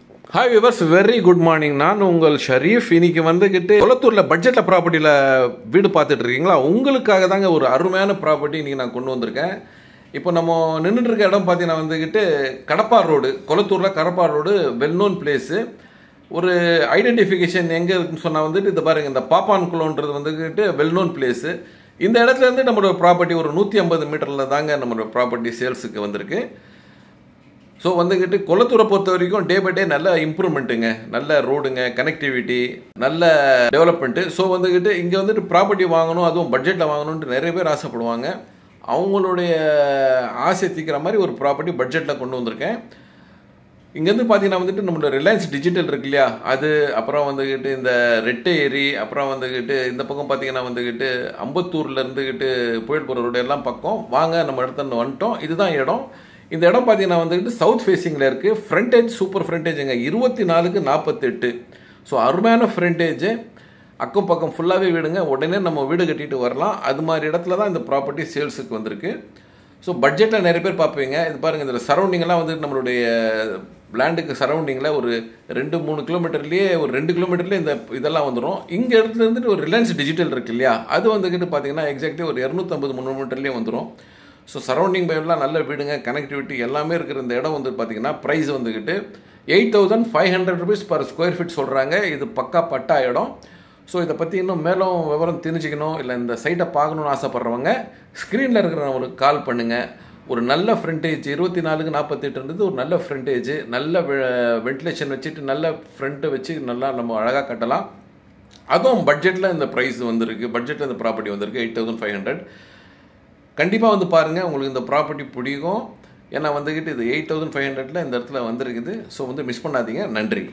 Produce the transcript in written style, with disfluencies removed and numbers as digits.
Hi viewers, very good morning. நான் உங்கள் ஷரீஃப். இன்னைக்கு வந்துக்கிட்டு கொளத்தூரில் பட்ஜெட்டில் ப்ராப்பர்ட்டியில் வீடு பார்த்துட்டு இருக்கீங்களா? உங்களுக்காக தாங்க ஒரு அருமையான ப்ராப்பர்ட்டி இன்றைக்கி நான் கொண்டு வந்திருக்கேன். இப்போ நம்ம நின்றுட்டு இருக்க இடம் பார்த்தீங்கன்னா வந்துக்கிட்டு கடப்பார் ரோடு, கொளத்தூரில் Kadappar road, well known place. ஒரு ஐடென்டிஃபிகேஷன் எங்கே இருக்குன்னு சொன்னால் வந்துட்டு இந்த பாருங்கள், இந்த பாப்பான்குளோன்றது வந்துக்கிட்டு வெல் நோன் பிளேஸு. இந்த இடத்துலேருந்து நம்மளோட ப்ராப்பர்ட்டி ஒரு 150 மீட்டரில் தாங்க நம்மளோட ப்ராப்பர்ட்டி சேல்ஸுக்கு வந்திருக்கு. ஸோ வந்துக்கிட்டு கொளத்தூரை பொறுத்த வரைக்கும் டே பை டே நல்ல இம்ப்ரூவ்மெண்ட்டுங்க, நல்ல ரோடுங்க, கனெக்டிவிட்டி, நல்ல டெவலப்மெண்ட்டு. ஸோ வந்துக்கிட்டு இங்கே வந்துட்டு ப்ராப்பர்ட்டி வாங்கணும், அதுவும் பட்ஜெட்டில் வாங்கணுன்ட்டு நிறைய பேர் ஆசைப்படுவாங்க. அவங்களுடைய ஆசை தீக்கிற மாதிரி ஒரு ப்ராப்பர்ட்டி பட்ஜெட்டில் கொண்டு வந்திருக்கேன். இங்கேருந்து பார்த்தீங்கன்னா வந்துட்டு நம்மளோட ரிலையன்ஸ் டிஜிட்டல் இருக்கு இல்லையா, அது அப்புறம் வந்துக்கிட்டு இந்த ரெட்டை ஏரி, அப்புறம் வந்துக்கிட்டு இந்த பக்கம் பார்த்தீங்கன்னா வந்துக்கிட்டு அம்பத்தூரில் இருந்துக்கிட்டு போயிட்டு போகிற ரோடு எல்லாம் பக்கம் வாங்க நம்ம இடத்துல வந்துட்டோம். இதுதான் இடம். இந்த இடம் பார்த்தீங்கன்னா வந்துக்கிட்டு சவுத் ஃபேஸிங்கில் இருக்குது. ஃப்ரண்டேஜ் சூப்பர் ஃப்ரண்டேஜுங்க, 24க்கு 48. ஸோ அருமையான ஃப்ரண்டேஜு, அக்கம் பக்கம் ஃபுல்லாகவே வீடுங்க. உடனே நம்ம வீடு கட்டிட்டு வரலாம். அது மாதிரி இடத்துல தான் இந்த ப்ராப்பர்ட்டி சேல்ஸுக்கு வந்திருக்கு. ஸோ பட்ஜெட்டில் நிறைய பேர் பார்ப்பீங்க. இது பாருங்கள், இதில் சரௌண்டிங்கெல்லாம் வந்துட்டு நம்மளுடைய லேண்டுக்கு சரௌண்டிங்கில் ஒரு 2-3 கிலோமீட்டர்லேயே, ஒரு 2 கிலோமீட்டர்லேயே இந்த இதெல்லாம் வந்துடும். இங்கே இடத்துல இருந்துட்டு ஒரு ரிலையன்ஸ் டிஜிட்டல் இருக்கு இல்லையா, அது வந்துக்கிட்டு பார்த்தீங்கன்னா எக்ஸாக்ட்லி ஒரு 250-300 மீட்டர்லேயே வந்துடும். ஸோ சரௌண்டிங் பைப்லாம் நல்ல வீடுங்க, கனெக்டிவிட்டி எல்லாமே இருக்கிற இந்த இடம் வந்து பார்த்தீங்கன்னா ப்ரைஸ் வந்துக்கிட்டு 8500 rupees per square feet சொல்கிறாங்க. இது பக்கா பட்டா இடம். ஸோ இதை பற்றி இன்னும் மேலும் விவரம் தெரிஞ்சுக்கணும், இல்லை இந்த சைட்டை பார்க்கணுன்னு ஆசைப்பட்றவங்க ஸ்க்ரீனில் இருக்கிற நம்மளுக்கு கால் பண்ணுங்கள். ஒரு நல்ல ஃப்ரண்டேஜ் 24க்கு 48 ஒரு நல்ல ஃப்ரண்டேஜ், நல்ல வென்டிலேஷன் வச்சுட்டு நல்ல ஃப்ரண்ட்டை வச்சு நல்லா நம்ம அழகாக கட்டலாம். அதுவும் பட்ஜெட்டில் இந்த ப்ரைஸ் வந்துருக்கு, பட்ஜெட்டில் இந்த ப்ராப்பர்ட்டி வந்திருக்கு 8500. கண்டிப்பாக வந்து பாருங்கள், உங்களுக்கு இந்த ப்ராப்பர்ட்டி பிடிக்கும். ஏன்னா வந்துக்கிட்டு இது 8500 இந்த இடத்துல வந்திருக்குது. ஸோ வந்து மிஸ் பண்ணாதீங்க. நன்றி.